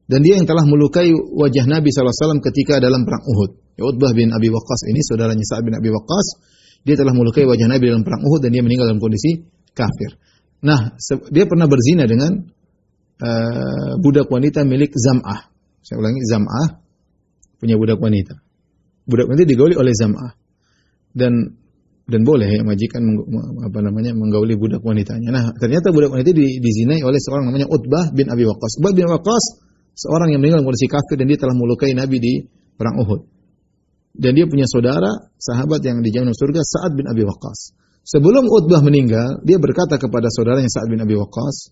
Speaker 1: Dan dia yang telah melukai wajah Nabi SAW ketika dalam perang Uhud. Ya, Utbah bin Abi Waqqas ini saudaranya Sa'ad bin Abi Waqqas. Dia telah melukai wajah Nabi dalam perang Uhud, dan dia meninggal dalam kondisi kafir. Nah, dia pernah berzina dengan budak wanita milik Zam'ah. Saya ulangi, Zam'ah punya budak wanita. Budak wanita digauli oleh Zam'ah. Dan boleh, ya, majikan menggauli budak wanitanya. Nah, ternyata budak wanita dizinai oleh seorang namanya Utbah bin Abi Waqqas. Utbah bin Waqqas seorang yang meninggal dalam kondisi kafir, dan dia telah melukai Nabi di perang Uhud. Dan dia punya saudara, sahabat yang dijamin surga, Sa'ad bin Abi Waqqas. Sebelum Utbah meninggal, dia berkata kepada saudaranya Sa'ad bin Abi Waqqas,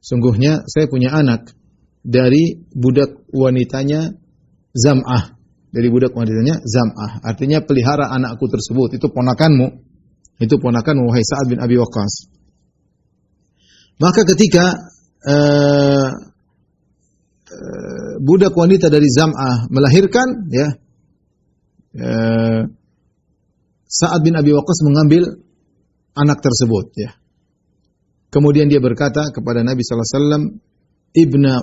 Speaker 1: sungguhnya saya punya anak dari budak wanitanya Zam'ah. Dari budak wanitanya Zam'ah. Artinya pelihara anakku tersebut. Itu ponakanmu. Itu ponakanmu, wahai Sa'ad bin Abi Waqqas. Maka ketika budak wanita dari Zam'ah melahirkan, ya, Sa'ad bin Abi Waqqas mengambil anak tersebut, ya. Kemudian dia berkata kepada Nabi sallallahu alaihi wasallam,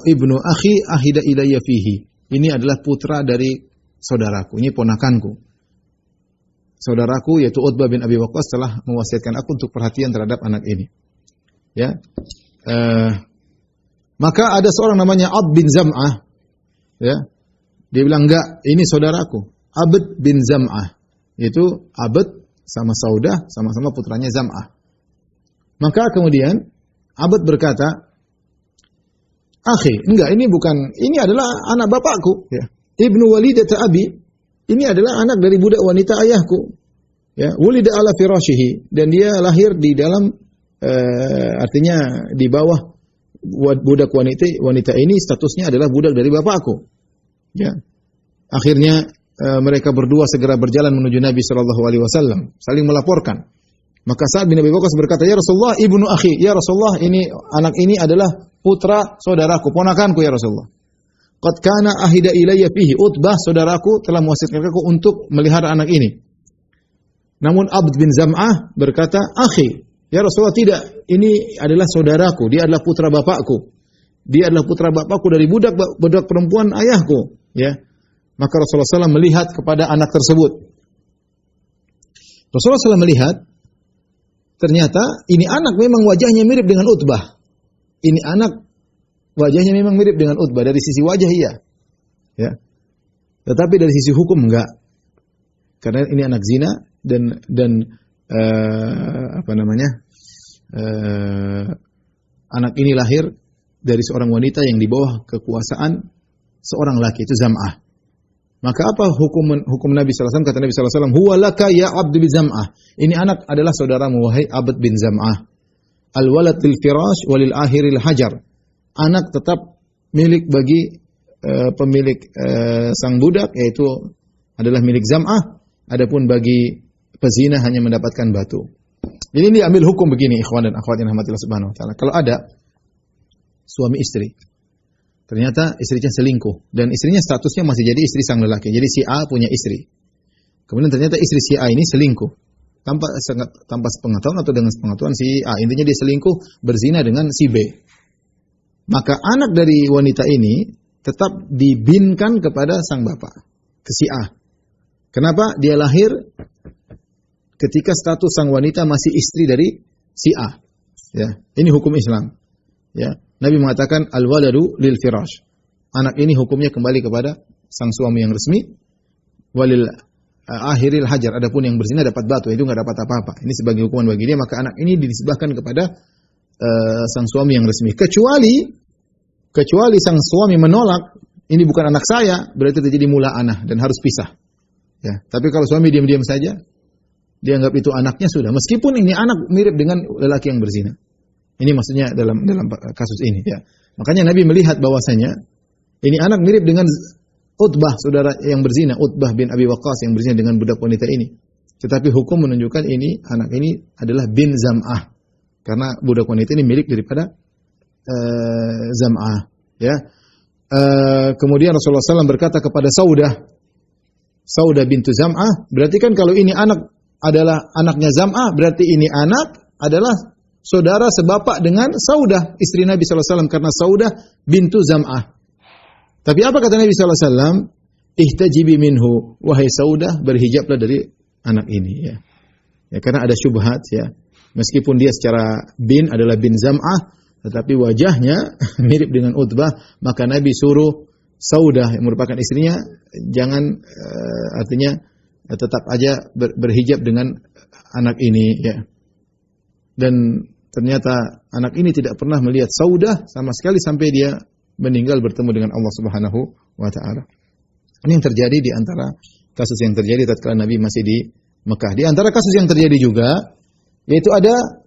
Speaker 1: ibnu akhi ahida ilayya fihi. Ini adalah putra dari saudaraku, ini ponakanku. Saudaraku yaitu Utbah bin Abi Waqqas telah mewasiatkan aku untuk perhatian terhadap anak ini. Ya. Maka ada seorang namanya Abd bin Zam'ah, ya. Dia bilang, enggak, ini saudaraku, Abd bin Zam'ah. Itu Abd sama Saudah, sama-sama putranya Zam'ah. Maka kemudian Abd berkata, akhi, enggak, ini adalah anak bapakku, ya. Ibnu walidata abi, ini adalah anak dari budak wanita ayahku. Ya, wulida ala firashihi, dan dia lahir di dalam artinya di bawah budak wanita ini statusnya adalah budak dari bapakku. Ya. Akhirnya mereka berdua segera berjalan menuju Nabi sallallahu alaihi wasallam, saling melaporkan. Maka Sa'ad bin Abi Waqqas berkata, "Ya Rasulullah, ibnu akhi, ya Rasulullah, ini anak ini adalah putra saudaraku, ponakanku ya Rasulullah. Qad kana ahida ilayya fihi, Utbah saudaraku telah mewasiatkan aku untuk melihara anak ini." Namun Abd bin Zam'ah berkata, "Akhi, ya Rasulullah, tidak, ini adalah saudaraku, dia adalah putra bapakku. Dia adalah putra bapakku dari budak perempuan ayahku." Ya. Maka Rasulullah SAW melihat kepada anak tersebut. Rasulullah SAW melihat, ternyata ini anak memang wajahnya mirip dengan Utbah. Ini anak wajahnya memang mirip dengan Utbah, dari sisi wajah iya. Ya. Tetapi dari sisi hukum enggak. Karena ini anak zina dan anak ini lahir dari seorang wanita yang di bawah kekuasaan seorang laki, itu Zam'ah. Maka apa hukum Nabi sallallahu alaihi wasallam? Kata Nabi sallallahu alaihi wasallam, "Huwa laka ya Abd bin Zam'ah." Ini anak adalah saudaramu wahai Abd bin Zam'ah. Al-walad lil firash walil ahiril hajar. Anak tetap milik bagi pemilik sang budak, yaitu adalah milik Zam'ah. Adapun bagi pezina hanya mendapatkan batu. Ini diambil hukum begini, ikhwan dan akhwat yang rahmatillah subhanahu wa ta'ala. Kalau ada suami istri, ternyata istrinya selingkuh, dan istrinya statusnya masih jadi istri sang lelaki. Jadi si A punya istri. Kemudian ternyata istri si A ini selingkuh. Tanpa sepengetahuan atau dengan sepengetahuan si A. Intinya dia selingkuh, berzina dengan si B. Maka anak dari wanita ini tetap dibinkan kepada sang bapak, ke si A. Kenapa? Dia lahir ketika status sang wanita masih istri dari si A. Ya, ini hukum Islam. Ya, Nabi mengatakan al-waladu lil firash. Anak ini hukumnya kembali kepada sang suami yang resmi. Walil akhiril hajar. Adapun yang berzina dapat batu, itu enggak dapat apa-apa. Ini sebagai hukuman bagi dia, maka anak ini dinisbahkan kepada sang suami yang resmi. Kecuali sang suami menolak, ini bukan anak saya, berarti terjadi mula'anah dan harus pisah. Ya, tapi kalau suami diam-diam saja, dia anggap itu anaknya sudah. Meskipun ini anak mirip dengan lelaki yang berzina. Ini maksudnya dalam kasus ini. Ya. Makanya Nabi melihat bahwasanya ini anak mirip dengan Utbah, saudara yang berzina, Utbah bin Abi Waqqas yang berzina dengan budak wanita ini. Tetapi hukum menunjukkan ini anak ini adalah bin Zam'ah, karena budak wanita ini milik daripada Zam'ah. Ya. Kemudian Rasulullah SAW berkata kepada Saudah bintu Zam'ah, berarti kan kalau ini anak adalah anaknya Zam'ah, berarti ini anak adalah saudara sebapak dengan Saudah, istri Nabi SAW, karena Saudah bintu Zam'ah. Tapi apa kata Nabi SAW? Ihtajibi minhu, wahai Saudah, berhijablah dari anak ini. Ya. Ya, karena ada syubhat, ya. Meskipun dia secara bin adalah bin Zam'ah, tetapi wajahnya mirip dengan Utbah, maka Nabi suruh Saudah yang merupakan istrinya jangan artinya tetap aja berhijab dengan anak ini, ya. Dan ternyata anak ini tidak pernah melihat Saudah sama sekali sampai dia meninggal bertemu dengan Allah Subhanahu wa taala. Ini yang terjadi di antara kasus yang terjadi tatkala Nabi masih di Mekah. Di antara kasus yang terjadi juga yaitu ada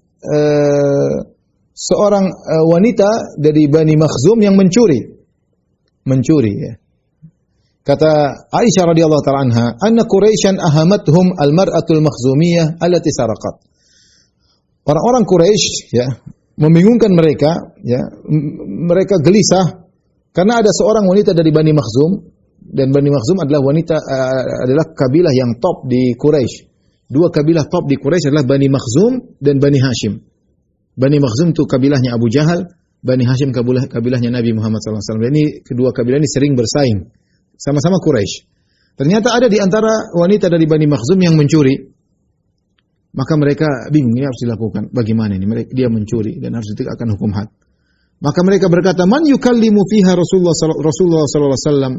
Speaker 1: seorang wanita dari Bani Makhzum yang mencuri, ya. Kata Aisyah radhiyallahu ta'ala anha, "Anna Quraisyan ahamathum al-mar'atul makhzumiyah allati saraqat." Orang-orang Quraisy, ya, membingungkan mereka, ya. Mereka gelisah Karena ada seorang wanita dari Bani Makhzum, dan Bani Makhzum adalah adalah kabilah yang top di Quraisy. Dua kabilah top di Quraisy adalah Bani Makhzum dan Bani Hashim. Bani Makhzum itu kabilahnya Abu Jahal, Bani Hashim kabilahnya Nabi Muhammad SAW. Dan ini kedua kabilah ini sering bersaing, sama-sama Quraisy. Ternyata ada di antara wanita dari Bani Makhzum yang mencuri. Maka mereka bingung, ini harus dilakukan. Bagaimana ini? Dia mencuri dan harus ditegakkan hukum had. Maka mereka berkata, "Man yukallimu fiha Rasulullah sallallahu alaihi wasallam?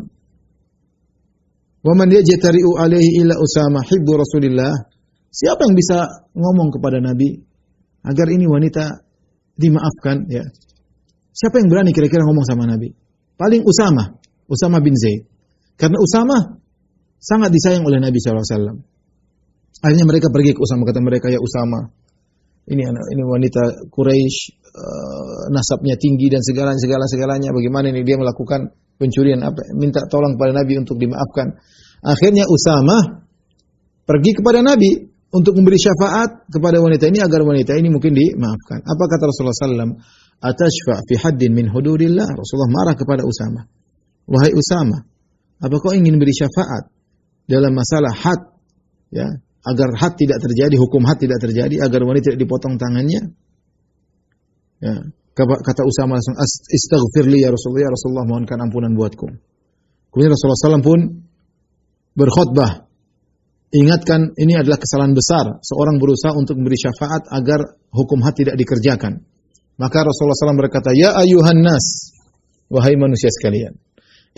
Speaker 1: Wa man yajtari'u alaihi illa Usama hibbu Rasulillah?" Siapa yang bisa ngomong kepada Nabi agar ini wanita dimaafkan, ya? Siapa yang berani kira-kira ngomong sama Nabi? Paling Usama bin Zaid. Karena Usama sangat disayang oleh Nabi sallallahu alaihi wasallam. Akhirnya mereka pergi ke Usama, kata mereka, "Ya Usama, ini wanita Quraisy, nasabnya tinggi dan segalanya. Bagaimana ini dia melakukan pencurian? Minta tolong kepada Nabi untuk dimaafkan." Akhirnya Usama pergi kepada Nabi untuk memberi syafaat kepada wanita ini agar wanita ini mungkin dimaafkan. Apa kata Rasulullah SAW? "Atashfa' fi haddin min hududillah." Rasulullah marah kepada Usama. "Wahai Usama, apa kau ingin beri syafaat dalam masalah had, ya, agar had tidak terjadi, hukum had tidak terjadi, agar wanita tidak dipotong tangannya?" Ya, kata Usama langsung, "Istaghfirli ya Rasulullah, mohonkan ampunan buatku." Kemudian Rasulullah SAW pun berkhutbah, ingatkan ini adalah kesalahan besar seorang berusaha untuk memberi syafaat agar hukum had tidak dikerjakan. Maka Rasulullah SAW berkata, "Ya ayuhan nas, wahai manusia sekalian,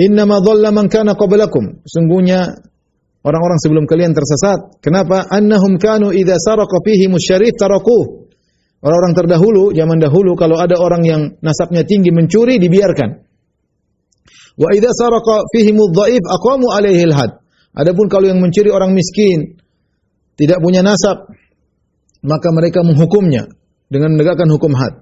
Speaker 1: innama dhalla man kana qablakum." Sungguhnya orang-orang sebelum kalian tersesat. Kenapa? Annahum kanu idza saraqa fihim syarif tarakuh. Orang-orang terdahulu, zaman dahulu, kalau ada orang yang nasabnya tinggi mencuri, dibiarkan. Wa idza saraqa fihim adh-dhaif aqamu alaihi al-had. Adapun kalau yang mencuri orang miskin, tidak punya nasab, maka mereka menghukumnya dengan menegakkan hukum had.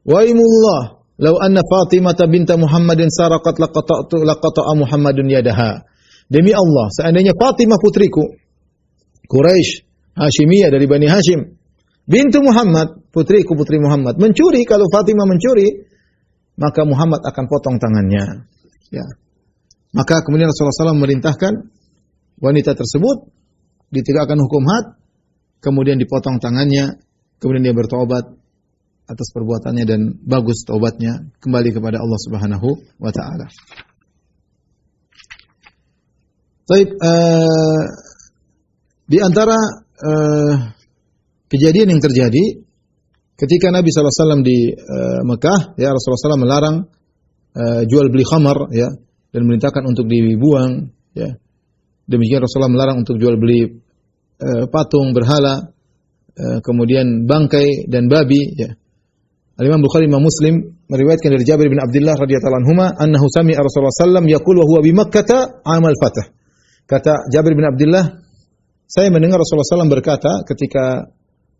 Speaker 1: Wa imullah, law anna Fatimah binta Muhammadin saraqat laqata'a Muhammadun yadaha. Demi Allah, seandainya Fatimah putriku, Quraisy, Hashimiyah dari Bani Hashim, bintu Muhammad, putri Muhammad, mencuri, kalau Fatimah mencuri, maka Muhammad akan potong tangannya. Ya. Maka kemudian Rasulullah SAW memerintahkan wanita tersebut ditegakkan hukum had, kemudian dipotong tangannya, kemudian dia bertobat atas perbuatannya dan bagus taubatnya, kembali kepada Allah Subhanahu wa taala. Baik, di antara kejadian yang terjadi ketika Nabi SAW di Mekah, ya, Rasulullah SAW melarang jual beli khamar, ya, dan memerintahkan untuk dibuang, ya. Demikian Rasulullah melarang untuk jual beli patung, berhala, kemudian bangkai dan babi, ya. Al-Imam Bukhari, Imam Muslim meriwayatkan dari Jabir bin Abdullah radhiyallahu anhuma annahu sami'a Rasulullah sallallahu alaihi wasallam yaqul wa huwa bi Makkah 'amal fath. Kata Jabir bin Abdullah, saya mendengar Rasulullah SAW berkata ketika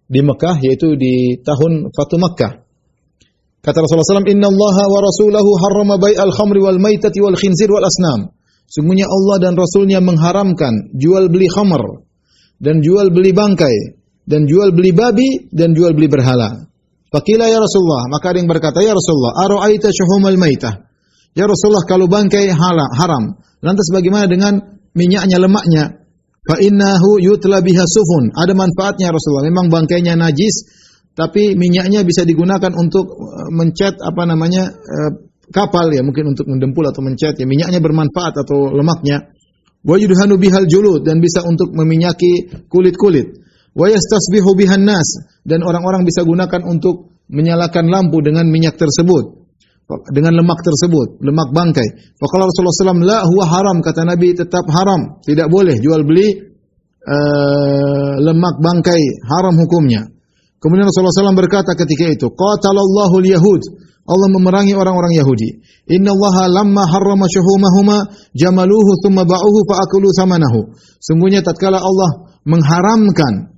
Speaker 1: di Mekah, yaitu di tahun Fatu Makkah. Kata Rasulullah SAW, "Inna Allaha wa Rasulahu harrama bai'al khamri wal maitati wal khinzir wal asnam." Sungguhnya Allah dan Rasulnya mengharamkan jual beli khamr, dan jual beli bangkai, dan jual beli babi, dan jual beli berhala. Faqila ya Rasulullah, maka ada yang berkata, "Ya Rasulullah, ara'aita syuhumal maitah?" Ya Rasulullah, kalau bangkai haram, lantas bagaimana dengan minyaknya, lemaknya? Fa innahu yutla biha sufun. Ada manfaatnya Rasulullah. Memang bangkainya najis, tapi minyaknya bisa digunakan untuk mencat kapal, ya, mungkin untuk mendempul atau mencat, ya, minyaknya bermanfaat atau lemaknya. Wa yudhanu bihal julud, dan bisa untuk meminyaki kulit-kulit. Wa yastasbihu bihan nas, dan orang-orang bisa gunakan untuk menyalakan lampu dengan minyak tersebut, dengan lemak tersebut, lemak bangkai. Faqala Rasulullah SAW, "La huwa haram." Kata Nabi, tetap haram, tidak boleh jual beli lemak bangkai, haram hukumnya. Kemudian Rasulullah SAW berkata ketika itu, "Qatalallahu al-yahud." Allah memerangi orang-orang Yahudi. "Inna Allaha lamma harrama syuhumahuma jamaluhu thumma ba'uhu fa'akulu thamanahu." Sungguhnya tatkala Allah mengharamkan,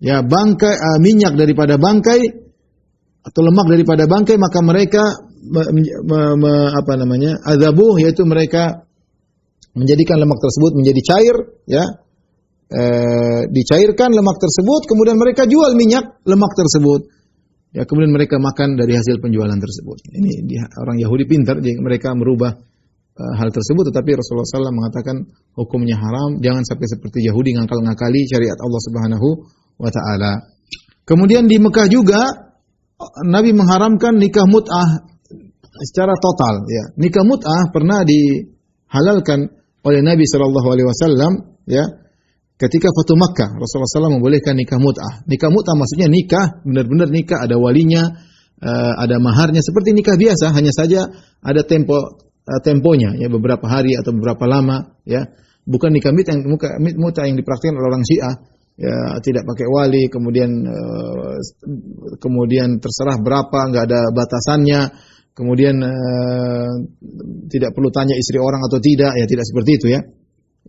Speaker 1: ya, bangkai, minyak daripada bangkai atau lemak daripada bangkai, maka mereka azabuh, yaitu mereka menjadikan lemak tersebut menjadi cair, ya, dicairkan lemak tersebut, kemudian mereka jual minyak lemak tersebut. Ya, kemudian mereka makan dari hasil penjualan tersebut. Ini orang Yahudi pintar, jadi mereka merubah hal tersebut, tetapi Rasulullah SAW mengatakan hukumnya haram, jangan sampai seperti Yahudi ngakal-ngakali syariat Allah Subhanahu wa taala. Kemudian di Mekah juga Nabi mengharamkan nikah mut'ah secara total, ya. Nikah mut'ah pernah dihalalkan oleh Nabi sallallahu alaihi wasallam, ya. Ketika Fatu Makkah, Rasulullah SAW membolehkan nikah mut'ah. Nikah mut'ah maksudnya nikah, benar-benar nikah, ada walinya, ada maharnya, seperti nikah biasa, hanya saja ada temponya, ya, beberapa hari atau beberapa lama, ya. Bukan nikah mut'ah yang dipraktikkan oleh orang Syiah, ya, tidak pakai wali, kemudian terserah berapa, nggak ada batasannya, kemudian tidak perlu tanya istri orang atau tidak, ya, tidak seperti itu, ya.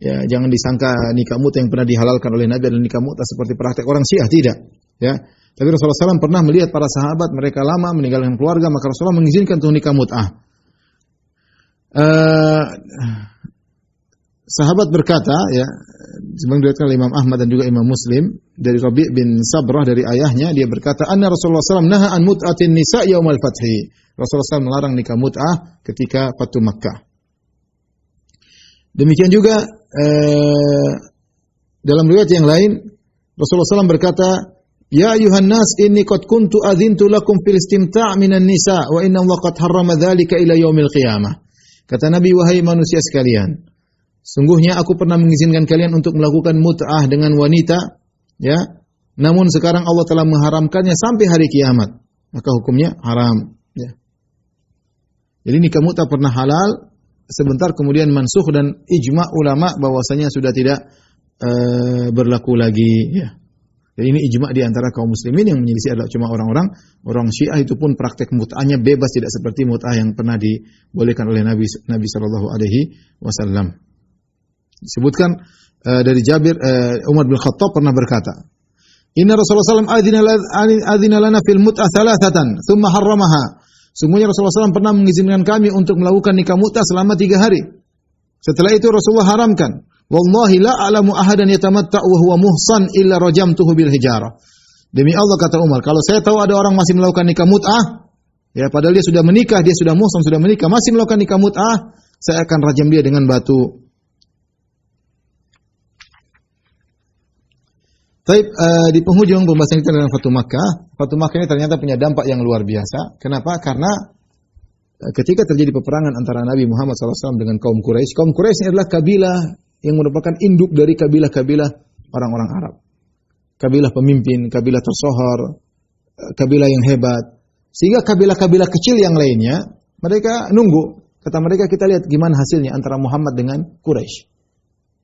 Speaker 1: Ya, jangan disangka nikah mut'ah yang pernah dihalalkan oleh Nabi adalah nikah mut'ah seperti praktek orang Syiah, tidak. Ya, tapi Rasulullah SAW pernah melihat para sahabat mereka lama meninggalkan keluarga, maka Rasulullah mengizinkan untuk nikah mut'ah. Sahabat berkata, ya, sebagaimana diriwayatkan oleh Imam Ahmad dan juga Imam Muslim dari Rabi' bin Sabrah dari ayahnya, dia berkata, "Anna Rasulullah SAW naha an mut'atin nisa yaumal fathi." Rasulullah SAW melarang nikah mut'ah ketika Fatu Makkah. Demikian juga dalam riwayat yang lain Rasulullah SAW berkata, "Ya ayuhan nas, inni qad kuntu adzintu lakum fil istimta' minan nisa wa inna Allah qad harrama dzalika ila yaumil qiyamah." Kata Nabi, wahai manusia sekalian, sungguhnya aku pernah mengizinkan kalian untuk melakukan mut'ah dengan wanita, ya. Namun sekarang Allah telah mengharamkannya sampai hari kiamat. Maka hukumnya haram, ya. Jadi nikah mut'ah pernah halal, sebentar kemudian mansukh dan ijma' ulama bahwasanya sudah tidak berlaku lagi, ya. Jadi ini ijma' di antara kaum muslimin, yang menyelisih adalah cuma orang Syiah, itu pun praktek mut'ahnya bebas, tidak seperti mut'ah yang pernah dibolehkan oleh Nabi sallallahu alaihi wasallam. Disebutkan dari Jabir, Umar bin Khattab pernah berkata, "Inna Rasulullah sallallahu alaihi wasallam adzina lana fil mut'ah thalathatan, thumma harramaha." Sungguhnya Rasulullah SAW pernah mengizinkan kami untuk melakukan nikah mut'ah selama 3 hari. Setelah itu Rasulullah haramkan. Wallahi la a'lamu ahadan yatamatta'u wa huwa muhsan illa rajamtuhu bil hijarah. Demi Allah, kata Umar, kalau saya tahu ada orang masih melakukan nikah mut'ah, ya, padahal dia sudah menikah, dia sudah muhsan, sudah menikah, masih melakukan nikah mut'ah, saya akan rajam dia dengan batu. Baik, di penghujung pembahasan kita dengan Fatu Makkah. Fatu Makkah ini ternyata punya dampak yang luar biasa. Kenapa? Karena ketika terjadi peperangan antara Nabi Muhammad SAW dengan kaum Quraisy ini adalah kabilah yang merupakan induk dari kabilah-kabilah orang-orang Arab. Kabilah pemimpin, kabilah tersohor, kabilah yang hebat. Sehingga kabilah-kabilah kecil yang lainnya, mereka nunggu. Kata mereka, kita lihat gimana hasilnya antara Muhammad dengan Quraisy.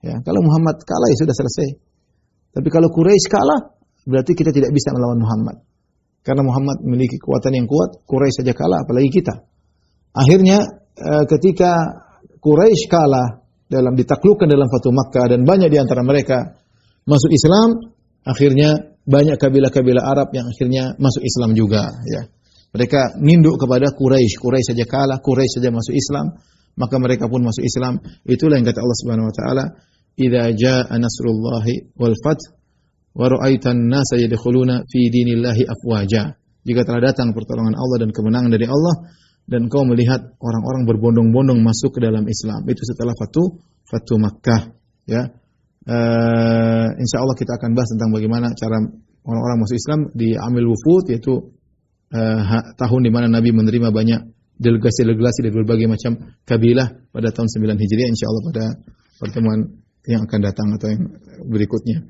Speaker 1: Ya, kalau Muhammad kalah ya sudah selesai. Tapi kalau Quraisy kalah, berarti kita tidak bisa melawan Muhammad. Karena Muhammad memiliki kekuatan yang kuat, Quraisy saja kalah, apalagi kita. Akhirnya ketika Quraisy kalah ditaklukkan dalam Fatu Makkah dan banyak di antara mereka masuk Islam, akhirnya banyak kabilah-kabilah Arab yang akhirnya masuk Islam juga, ya. Mereka ninduk kepada Quraisy. Quraisy saja kalah, Quraisy saja masuk Islam, maka mereka pun masuk Islam. Itulah yang kata Allah Subhanahu wa taala, "Idza jaa nasrullahi wal fath wa ra'aitan nasa yadkhuluna fi dinillahi afwaja." Jika telah datang pertolongan Allah dan kemenangan dari Allah dan kau melihat orang-orang berbondong-bondong masuk ke dalam Islam, itu setelah Fatu Makkah, ya. Insyaallah kita akan bahas tentang bagaimana cara orang-orang masuk Islam di Amil Wufud, yaitu tahun di mana Nabi menerima banyak delegasi-delegasi dari berbagai macam kabilah pada tahun 9 Hijriah, insyaallah pada pertemuan yang akan datang atau yang berikutnya.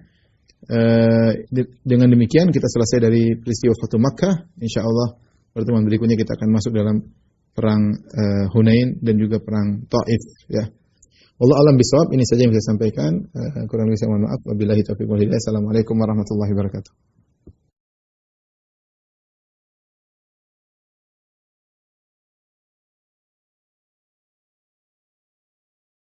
Speaker 1: Dengan demikian kita selesai dari peristiwa Fatu Makkah. Insyaallah pertemuan berikutnya kita akan masuk dalam perang Hunain dan juga perang Taif, ya. Wallahu a'lam bishawab. Ini saja yang saya sampaikan. Kurang lebih saya mohon maaf. Wabillahi taufiq wal hidayah. Assalamualaikum warahmatullahi wabarakatuh.